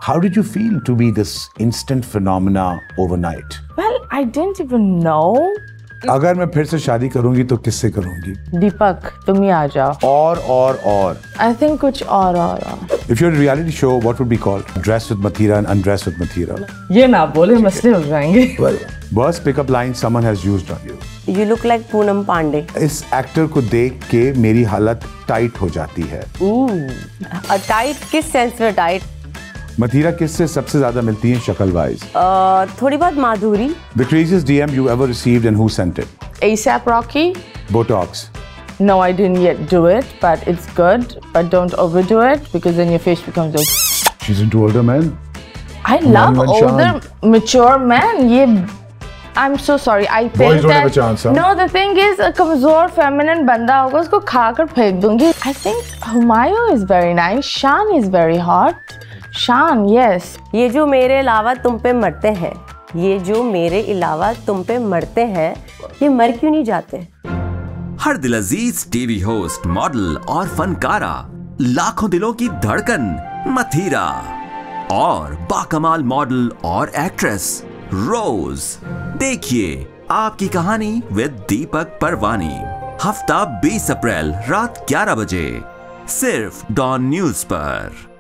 How did you feel to be this instant phenomena overnight? Well, I didn't even know. अगर मैं फिर से शादी करूंगी तो किससे करूंगी? दीपक, तुम ही आ जाओ. और. I think कुछ और. If you're in a reality show, what would be called? Dress with Matheera and undress with Matheera. ये ना बोले मसले हो जाएंगे. Well, worst pickup line someone has used on you. You look like Poonam Pandey. इस actor को देख के मेरी हालत टाइट हो जाती है. टाइट किस सेंस में टाइट? मथीरा किससे सबसे ज्यादा मिलती हैं शक्ल वाइज? थोड़ी बहुत माधुरी. The craziest DM you ever received and who sent it? ASAP Rocky. Botox. No, I didn't yet do it, but it's good. But don't overdo it because then your face becomes like. She's into older men. I love older, mature men. I'm so sorry. I think Boys don't have a chance, huh? No, the thing is, a कमजोर feminine बंदा होगा उसको खाकर फेंक दूंगी. I think Humayun is very nice. Shan is very hot. Shan, yes. ये जो मेरे अलावा तुम पे मरते हैं, ये जो मेरे अलावा तुम पे मरते हैं, ये मर क्यों नहीं जाते? हर दिल अजीज टीवी होस्ट, मॉडल और फनकारा, लाखों दिलों की धड़कन मथीरा और बाकमाल मॉडल और एक्ट्रेस रोज. देखिए आपकी कहानी विद दीपक परवानी. हफ्ता 20 अप्रैल रात 11 बजे सिर्फ डॉन न्यूज पर.